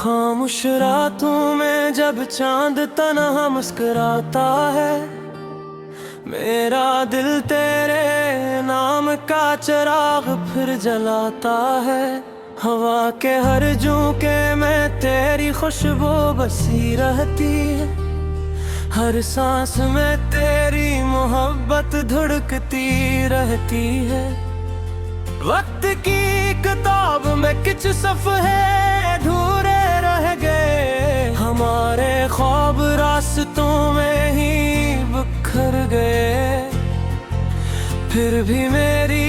खामोश रातों में जब चांद तन्हा मुस्कुराता है, मेरा दिल तेरे नाम का चिराग फिर जलाता है। हवा के हर झोंके में तेरी खुशबू बसी रहती है, हर सांस में तेरी मोहब्बत धुड़कती रहती है। वक्त की किताब में कुछ सफ़े अधूरे रह गए, हमारे ख्वाब रास्तों में ही बिखर गए। फिर भी मेरी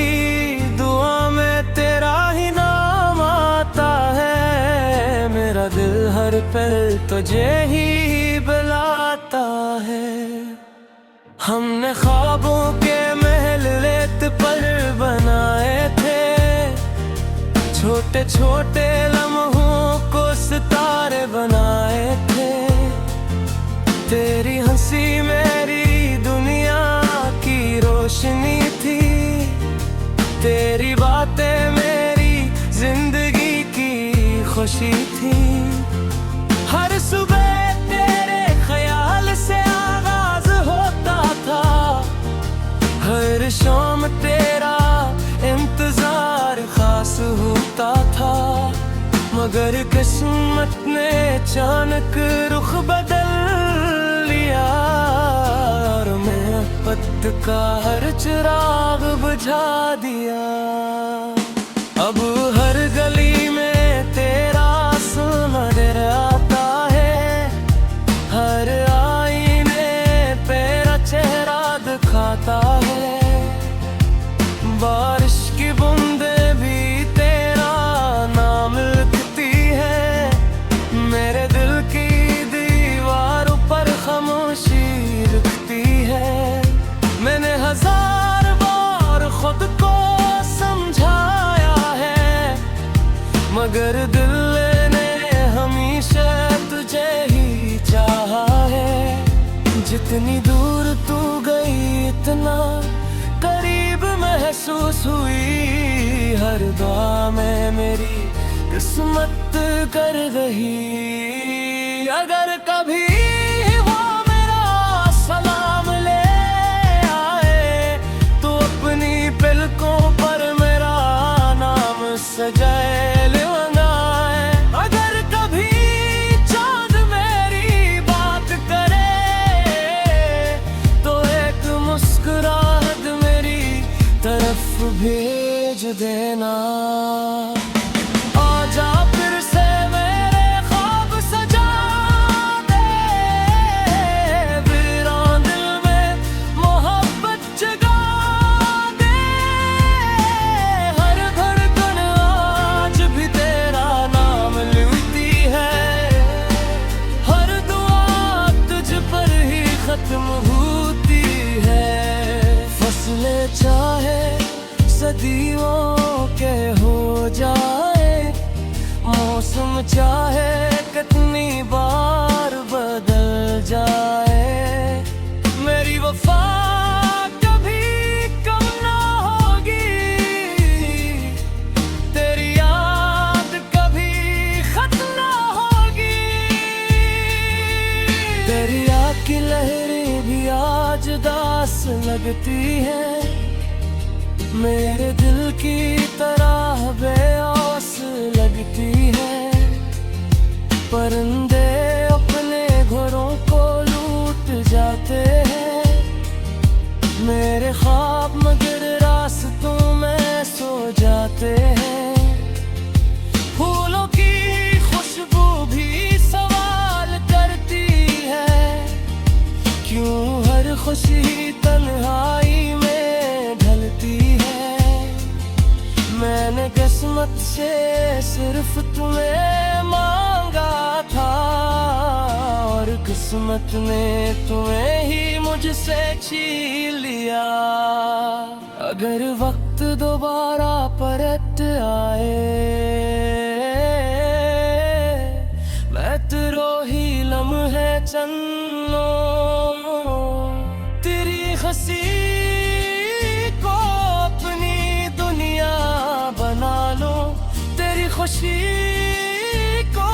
दुआ में तेरा ही नाम आता है, मेरा दिल हर पल तुझे ही बुलाता है। हमने ख्वाबों के महल रेत पर बनाए थे, छोटे छोटे लम्हों को सितारे बनाए थे। तेरी हंसी मेरी दुनिया की रोशनी थी, तेरी बातें मेरी जिंदगी की खुशी थी। हर सुबह तेरे ख्याल से आगाज होता था, हर शाम तेरा इंतजार खास होता था। मगर किस्मत ने अचानक रुख बदल लिया, और मोहब्बत का हर चिराग बुझा दिया। अब हर गली में तेरा सुनहर आता है, हर आईने तेरा चेहरा दिखाता है। बारिश की बूंदे भी तेरा नाम लिखती है, मेरे दिल की दीवारों पर खामोशी लिखती है। मैंने हजार बार खुद को समझाया है, मगर दिल ने हमेशा तुझे ही चाहा है। जितनी दूर तू गई इतना करीब महसूस हुई, हर दुआ में मेरी किस्मत कर रही। अगर कभी वो मेरा सलाम ले आए, तो अपनी पलकों पर मेरा नाम सजाए लगाए। अगर कभी चांद मेरी बात करे, तो एक मुस्कुराहट मेरी तरफ भेज देना। आजा फिर से मेरे ख्वाब सजा दे, वीरान दिल में मोहब्बत जगा दे। हर धड़कन आज भी तेरा नाम लिखती है, हर दुआ तुझ पर ही खत्म होती है। फसलें चाहे सदियों के हो जाए, मौसम चाहे कितनी बार बदल जाए, मेरी वफा कभी कम ना होगी। तेरी याद कभी खत्म ना होगी, तेरी याद की लहरें भी आज दास लगती है, मेरे दिल की तरह बेआस लगती है। परिंदे अपने घरों को लूट जाते हैं, मेरे ख्वाब मगर रास्तों में सो जाते हैं। फूलों की खुशबू भी सवाल करती है, क्यों हर खुशी तन्हाई में ढलती है। मैंने किस्मत से सिर्फ तुम्हें मांगा था, और किस्मत ने तुम्हें ही मुझसे छीन लिया। अगर वक्त दोबारा परत आए, मैं तेरो ही लम्हे चन्नो तेरी हंसी को अपनी दुनिया बना लो, तेरी खुशी को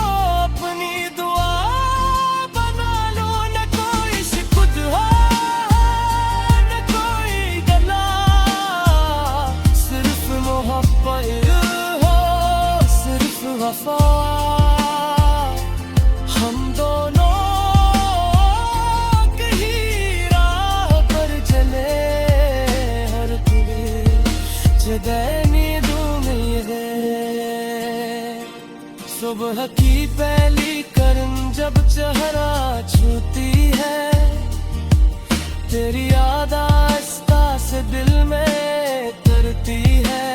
जब चेहरा छूती है, तेरी याद आहिस्ता से दिल में उतरती है।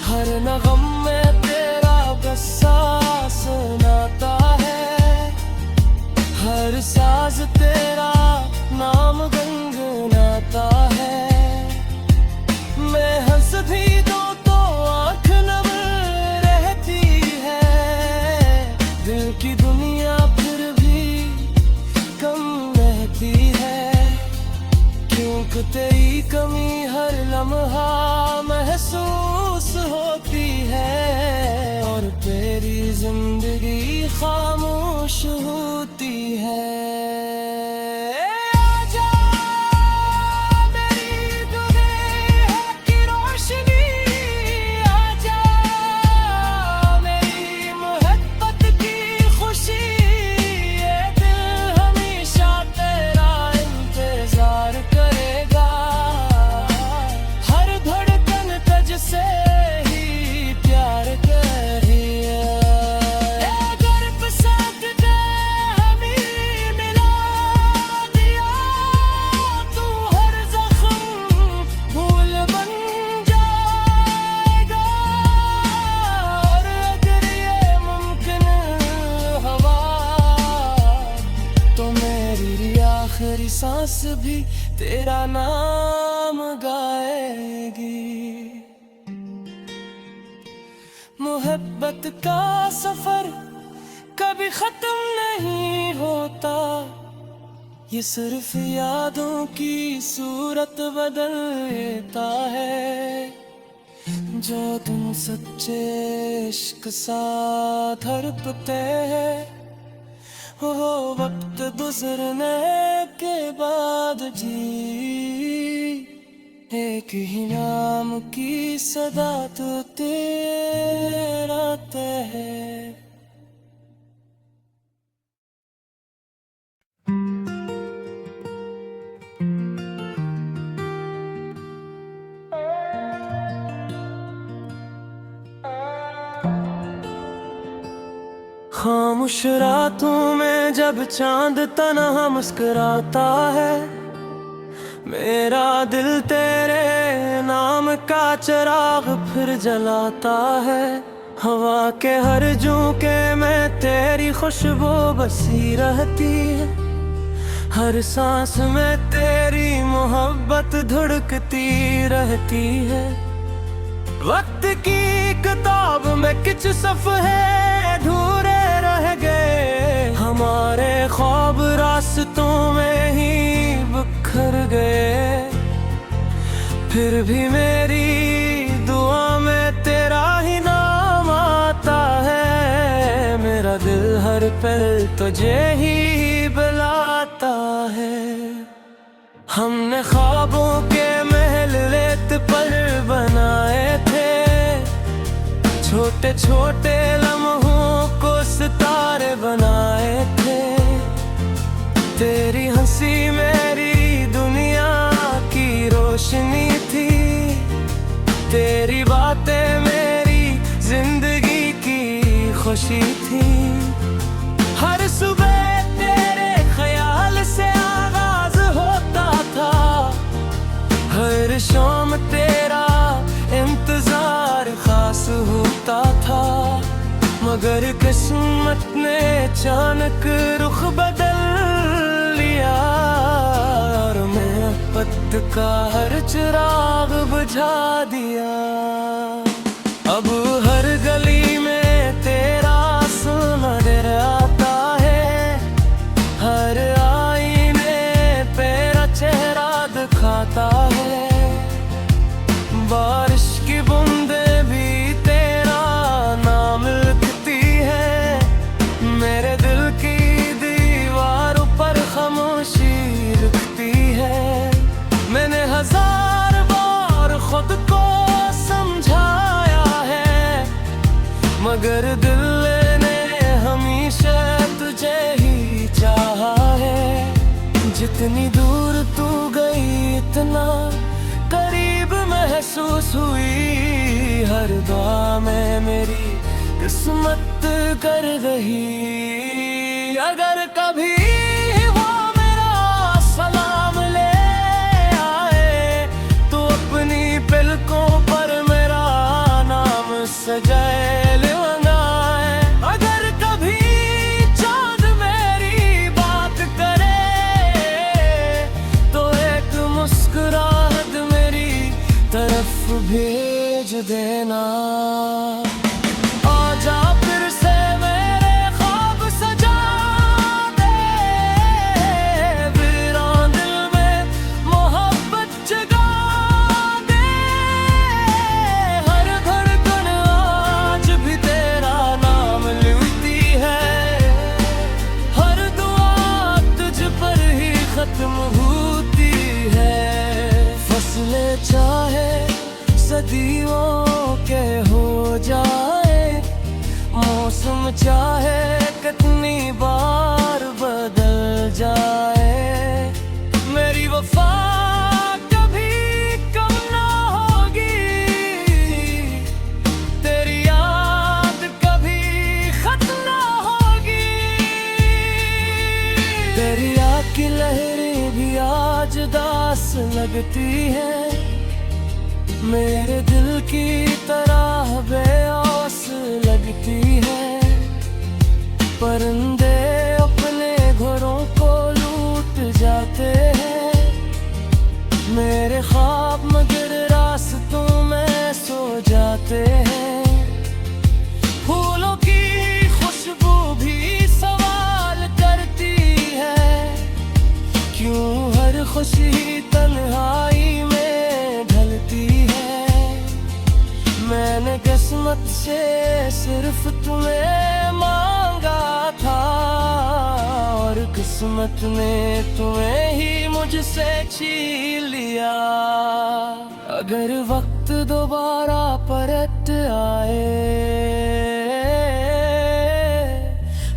हर नगम में तेरा गुस्सा सुनाता है, हर साज तेरा नाम गुनगुनाता है। मैं हंस भी दूं तो आँख नम रहती है, दिल की दुनिया फिर भी कम रहती है। क्योंकि तेरी कमी हर लम्हा महसूस होती है, और तेरी जिंदगी खामोश होती है। आखिरी सांस भी तेरा नाम गाएगी। मोहब्बत का सफर कभी खत्म नहीं होता, ये सिर्फ यादों की सूरत बदल देता है। जो तुम सच्चे इश्क साथ तड़पते हैं, वो वक्त गुजरने के बाद जी एक ही नाम की सदा तो तेरा है। खामोश रातों में जब चांद तन्हा मुस्कुराता है, मेरा दिल तेरे नाम का चिराग फिर जलाता है। हवा के हर झोंके में तेरी खुशबू बसी रहती है, हर सांस में तेरी मोहब्बत धड़कती रहती है। वक्त की किताब में कुछ सफ़े अधूरे रह गए, हमारे ख्वाब रास्तों में ही बिखर गए। फिर भी मेरी दुआ में तेरा ही नाम आता है, मेरा दिल हर पल तुझे ही बुलाता है। हमने ख्वाबों के महल रेत पर बनाए थे, छोटे छोटे लम्हों को सितारे बनाए थे। तेरी हंसी मेरी दुनिया की रोशनी थी, तेरी बातें मेरी जिंदगी की खुशी थी। हर सुबह तेरे ख्याल से आगाज होता था, हर शाम तेरा इंतजार खास होता था। मगर किस्मत ने अचानक रुख बदल लिया, और मोहब्बत का हर चिराग बुझा दिया। अब हर गली में तेरा सुनहर आता है, हर आईने तेरा चेहरा दिखाता है। बारिश की बूंदे भी तेरा नाम लिखती है, मेरे दिल की दीवारों पर खामोशी लिखती है। मैंने हजार बार खुद को समझाया है, मगर दिल ने हमेशा तुझे ही चाहा है। जितनी दूर तू गई इतना करीब महसूस हुई, हर दुआ में मेरी किस्मत कर रही। कभी वो मेरा सलाम ले आए तो अपनी पलकों पर मेरा नाम सजाए लगाए। अगर कभी चांद मेरी बात करे तो एक मुस्कुराहट मेरी तरफ भेज देना। आजा फिर से मेरे ख्वाब सजा दे, वीरान दिल में मोहब्बत जगा दे। हर धड़कन आज भी तेरा नाम लिखती है, हर दुआ तुझ पर ही खत्म होती है। फसलें चाहे सदियों के हो जाए, मौसम चाहे कितनी बार बदल जाए, मेरी वफा कभी कम ना होगी, तेरी याद कभी खत्म ना होगी। तेरी याद की लहरें भी आज दास लगती है, मेरे दिल की तरह बेऔस लगती है। परिंदे अपने घरों को लूट जाते हैं, मेरे ख्वाब मगर रास्तों में सो जाते हैं। फूलों की खुशबू भी सवाल करती है, क्यों हर खुशी तन्हाई में ढलती है। मैंने किस्मत से सिर्फ तुम्हें मांगा था, और किस्मत ने तुम्हें ही मुझसे छीन लिया। अगर वक्त दोबारा परत आए,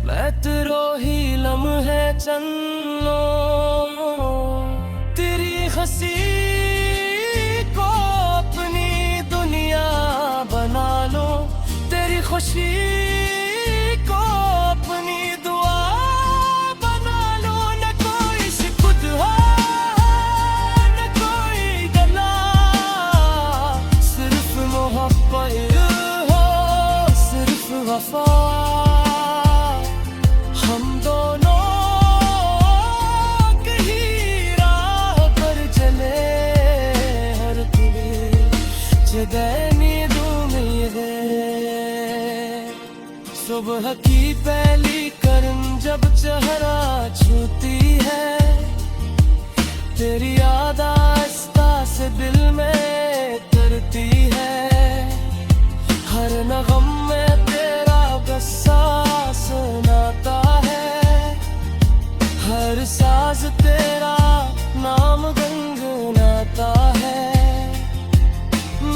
मैं तेरो ही लम्हे चन्नो, तेरी हंसी खुशी को अपनी दुआ बना लो। न कोई शिकवत हो न कोई गला, सिर्फ मोहब्बत हो सिर्फ वफा। हम दोनों कहीं राह पर चले, हर तुम्हें जगह नींद में है। सुबह की पहली किरण जब चेहरा छूती है, तेरी याद आहिस्ता से दिल में करती है। हर नगम में तेरा गस्सा सुनाता है, हर साज तेरा नाम गुनगुनाता है।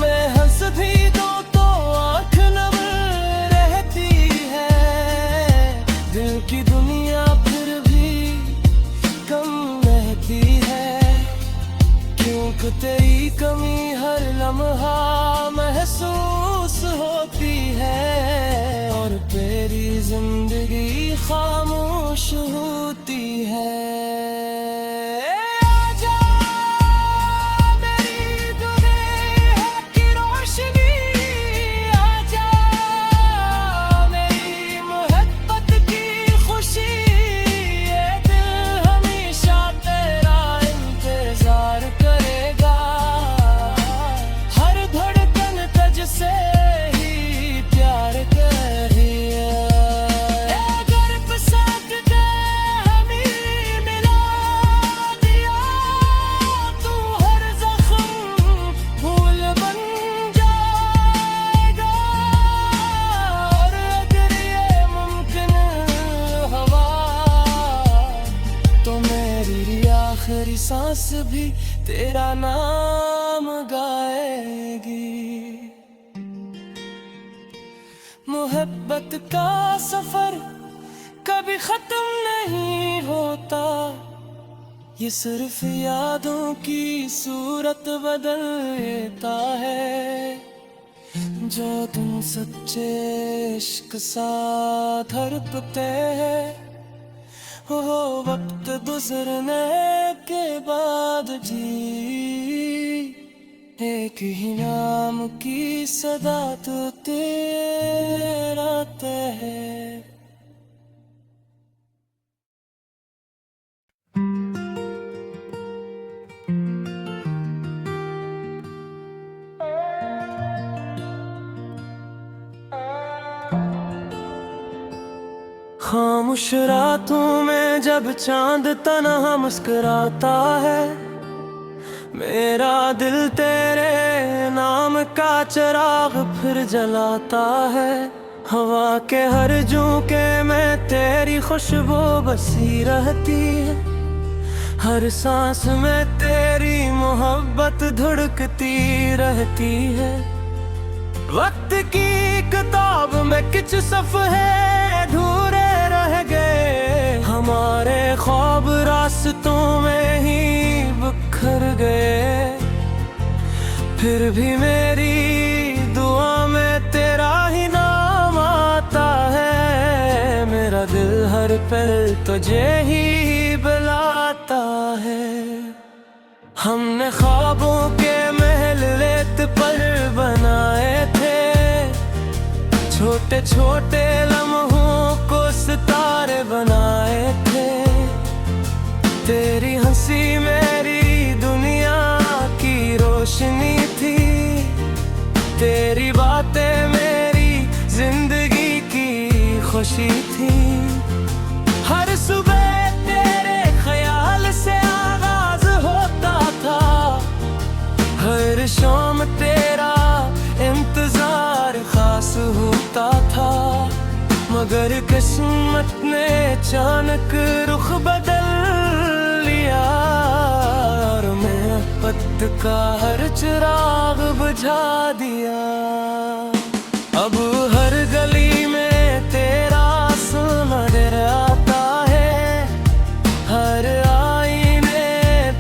मैं हंस भी दूं तो आँख नम रहती है, दिल की दुनिया फिर भी कम रहती है। क्योंकि तेरी कमी हर लम्हा महसूस होती है, और तेरी जिंदगी खामोश होती है। आखिरी सांस भी तेरा नाम गाएगी। मोहब्बत का सफर कभी खत्म नहीं होता, ये सिर्फ यादों की सूरत बदल देता है। जो तुम सच्चे इश्क साथ धड़कते हैं, हो वक्त गुजरने के बाद जी एक ही नाम की सदा तो तेरा तय है। खामोश रातों में जब चांद तन्हा मुस्कुराता है, मेरा दिल तेरे नाम का चिराग फिर जलाता है। हवा के हर झोंके में तेरी खुशबू बसी रहती है, हर सांस में तेरी मोहब्बत धुड़कती रहती है। वक्त की किताब में कुछ सफ़े अधूरे रह गए, हमारे ख्वाब रास्तों में ही बिखर गए। फिर भी मेरी दुआ में तेरा ही नाम आता है, मेरा दिल हर पल तुझे ही बुलाता है। हमने ख्वाबों के महल रेत पर बनाए थे, छोटे छोटे लम्हों को सितारे बनाए थे। तेरी हंसी मेरी दुनिया की रोशनी थी, तेरी बातें मेरी जिंदगी की खुशी थी। हर सुबह तेरे ख्याल से आगाज होता था, हर शाम तेरा इंतजार खास होता था। मगर किस्मत ने अचानक रुख बदल लिया, और मोहब्बत का हर चिराग बुझा दिया। अब हर गली में तेरा सुनहर आता है, हर आईने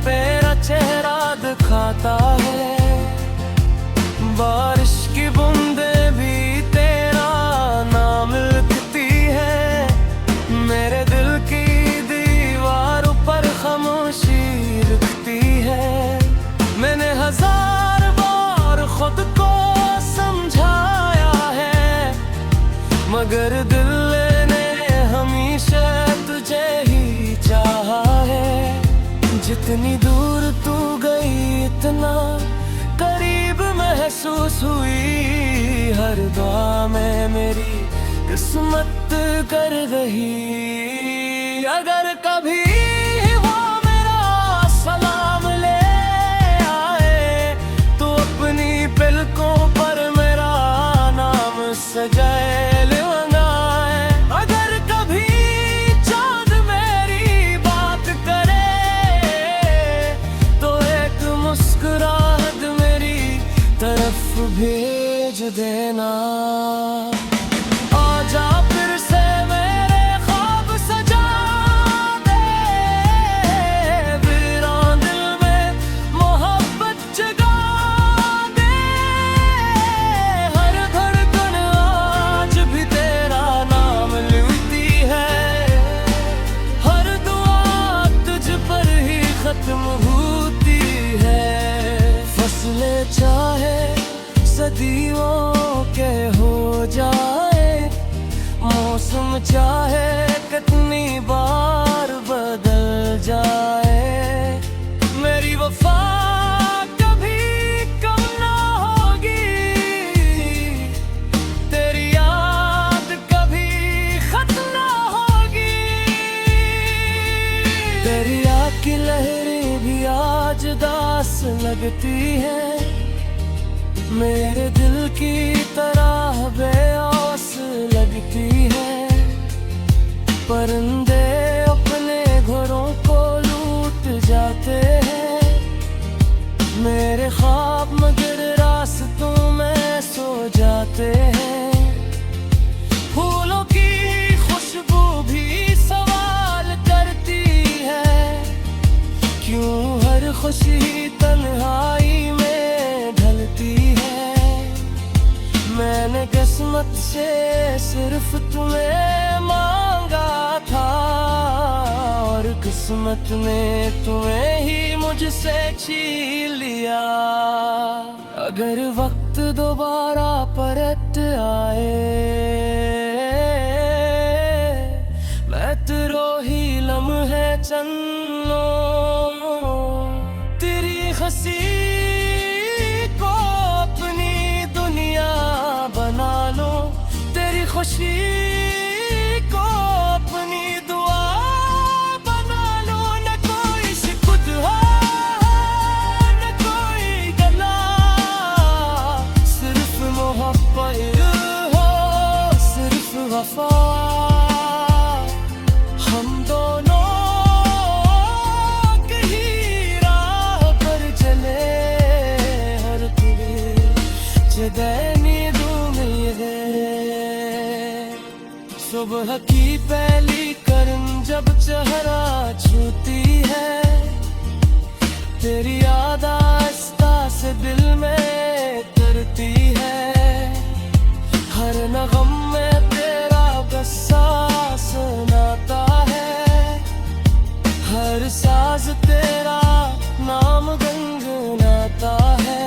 तेरा चेहरा दिखाता है। बारिश की बूंदे भी तेरा नाम लिखती है, मेरे दिल की दीवारों पर खामोशी लिखती है। मैंने हजार बार खुद को समझाया है, मगर दिल ने हमेशा तुझे ही चाहा है। जितनी दूर तू गई इतना करीब महसूस हुई, हर दुआ में मेरी किस्मत कर रही। अगर कभी वो मेरा सलाम ले आए, तो अपनी पलकों पर मेरा नाम सजाए लगाए। अगर कभी चांद मेरी बात करे, तो एक मुस्कुराहट मेरी तरफ भेज देना। आजा फिर से मेरे ख्वाब सजा दे, वीरान दिल में मोहब्बत जगा दे। हर धड़कन आज भी तेरा नाम लिखती है, हर दुआ तुझ पर ही खत्म होती है। फसलें चाहे सदियों के हो जाए, मौसम चाहे कितनी बार बदल जाए, मेरी वफा कभी कम ना होगी। तेरी याद कभी खत्म ना होगी। तेरी याद की लहरें भी आज दास लगती है, मेरे दिल की तरह बेआस लगती है। परिंदे अपने घरों को लूट जाते हैं, मेरे ख्वाब मगर रास्तों में सो जाते हैं। फूलों की खुशबू भी सवाल करती है, क्यों हर खुशी तन्हाई में ढलती है। मैंने किस्मत से सिर्फ तुम्हें मांगा था, किस्मत ने तुम्हें ही मुझसे छीन लिया। अगर वक्त दोबारा परत आए, मैं तेरो ही लम्हे चंद लूं। तेरी हंसी को अपनी दुनिया बना लो, तेरी खुशी को अपनी दुआ बना लो। न कोई शिकवत हो, न कोई गला, सिर्फ मोहब्बत हो, सिर्फ वफा। हम दोनों कहीं राह पर चले, हर कोई जदैनी है। सुबह की पहली किरण जब चेहरा छूती है, तेरी याद आहिस्ता से दिल में उतरती है। हर नगम में तेरा गस्सा सुनाता है, हर साज तेरा नाम गुनगुनाता है।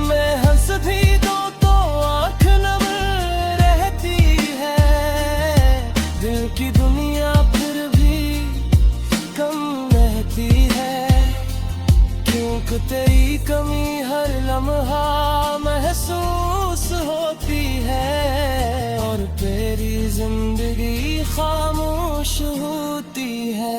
मैं हंस भी दूं तो आँख नम रहती है, दिल की दुनिया फिर भी कम रहती है। क्योंकि तेरी कमी हर लम्हा महसूस होती है, और तेरी जिंदगी खामोश होती है।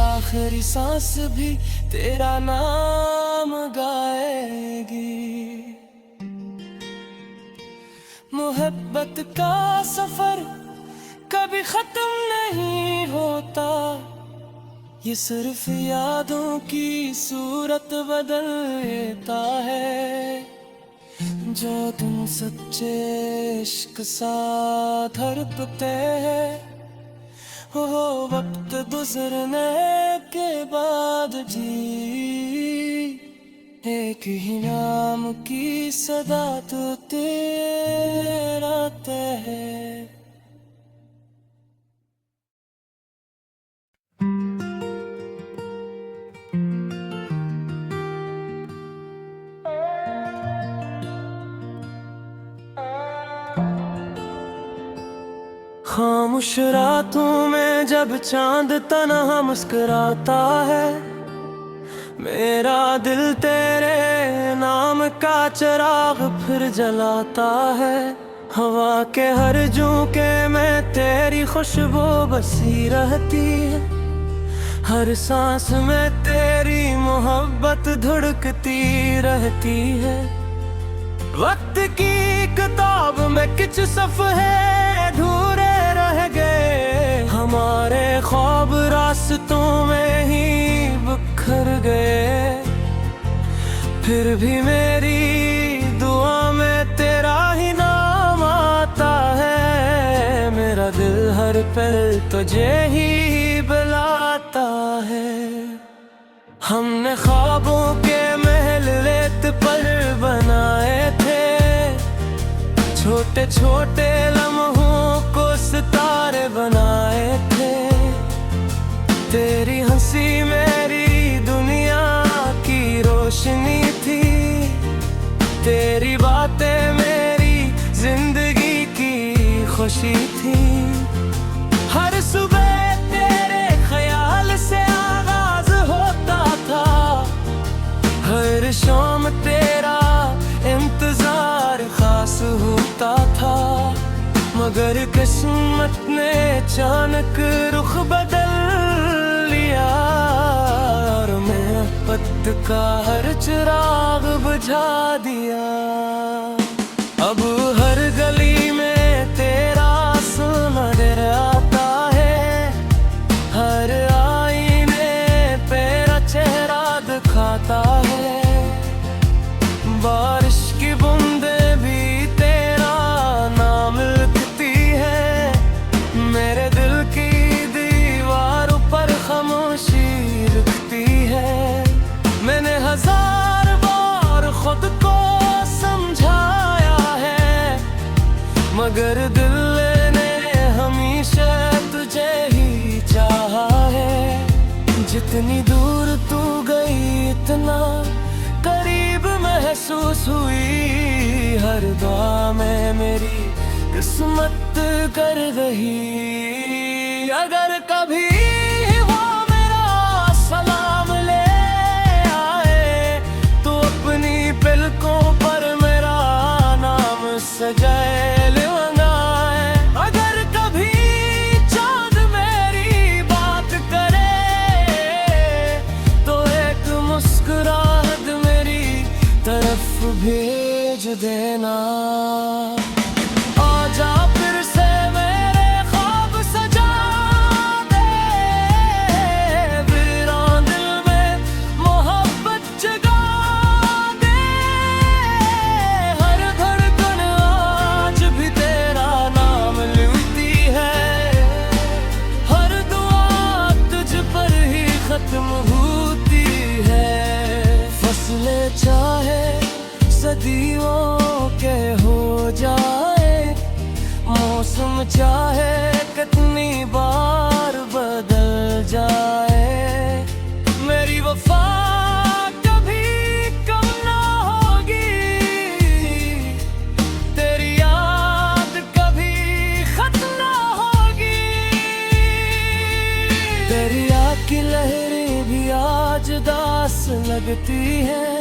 आखिरी सांस भी तेरा नाम गाएगी। मोहब्बत का सफर कभी खत्म नहीं होता, ये सिर्फ यादों की सूरत बदल देता है। जो तुम सच्चे इश्क साथ धड़कते हैं, वो वक्त गुजरने के बाद जी एक ही नाम की सदा तो तेरा तय है। खामोश रातों में जब चांद तन्हा मुस्कुराता है, मेरा दिल तेरे नाम का चिराग फिर जलाता है। हवा के हर झोंके में तेरी खुशबू बसी रहती है, हर सांस में तेरी मोहब्बत धड़कती रहती है। वक्त की किताब में कुछ सफ़े अधूरे रह गए, हमारे ख्वाब रास्तों में ही बिखर गए। फिर भी मेरी दुआ में तेरा ही नाम आता है, मेरा दिल हर पल तुझे ही बुलाता है। हमने ख्वाबों के महल रेत पर बनाए थे, छोटे छोटे लम्हों को सितारे बनाए थे। तेरी हंसी मेरी दुनिया की रोशनी थी, तेरी बातें मेरी जिंदगी की खुशी थी। हर सुबह तेरे ख्याल से आगाज होता था, हर शाम तेरा इंतजार खास होता था। मगर किस्मत ने अचानक रुख बदल लिया और मोहब्बत का हर चिराग बुझा दिया। अब हर गली में तेरा सुनहर आता है, हर आईने तेरा चेहरा दिखाता है। बारिश की बूंदे भी तेरा नाम लिखती है, मेरे दिल की दीवारों पर खामोशी लिखती है। मैंने हजार बार खुद को समझाया है, मगर दिल ने हमेशा तुझे ही चाहा है। जितनी दूर तू गई इतना करीब महसूस हुई, हर दुआ में मेरी किस्मत कर रही। अगर कभी वो मेरा सलाम ले आए तो अपनी पलकों पर मेरा नाम सजाए लगाए। अगर कभी चांद मेरी बात करे तो एक मुस्कुराहट मेरी तरफ भेज देना। आजा फिर से मेरे ख्वाब सजा दे, वीरान दिल में मोहब्बत जगा दे। हर धड़कन आज भी तेरा नाम लिखती है, हर दुआ तुझ पर ही खत्म होती है। फसलें चाहे सदियों के हो जाए, मौसम चाहे कितनी बार बदल जाए, मेरी वफा कभी कम ना होगी। तेरी याद कभी खत्म ना होगी। तेरी याद की लहरें भी आज दास लगती है,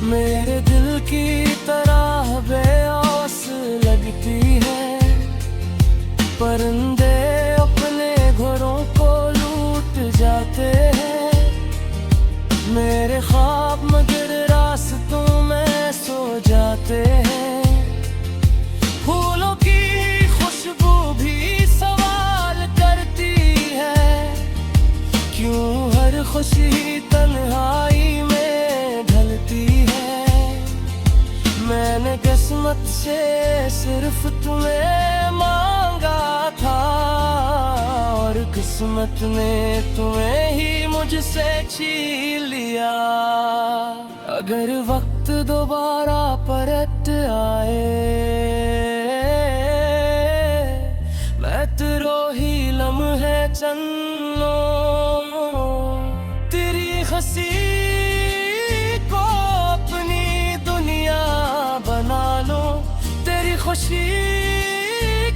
मेरे दिल की तरह बेऔस लगती है। परिंदे अपने घरों को लूट जाते हैं, मेरे ख्वाब मगर रास्तों में सो जाते हैं। फूलों की खुशबू भी सवाल करती है, क्यों हर खुशी तन्हाई में ढलती है। मैंने किस्मत से सिर्फ तुम्हें मांगा था और किस्मत ने तुम्हें ही मुझसे छीन लिया। अगर वक्त दोबारा परत आए, मैं तेरो ही लम्हे चन्नो तेरी हंसी खुशी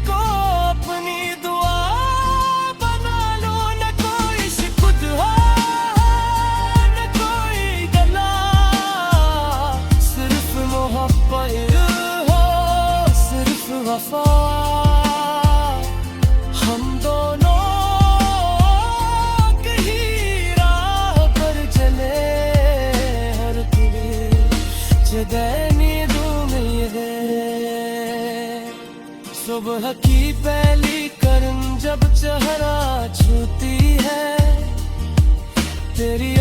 को अपनी दुआ बना लो। न कोई शिकवा हो न कोई गला, सिर्फ मोहब्बत हो सिर्फ वफा। हम दोनों कहीं राह पर चले, हर जगह नींद में है। सुबह की पहली किरण जब चेहरा छूती है, तेरी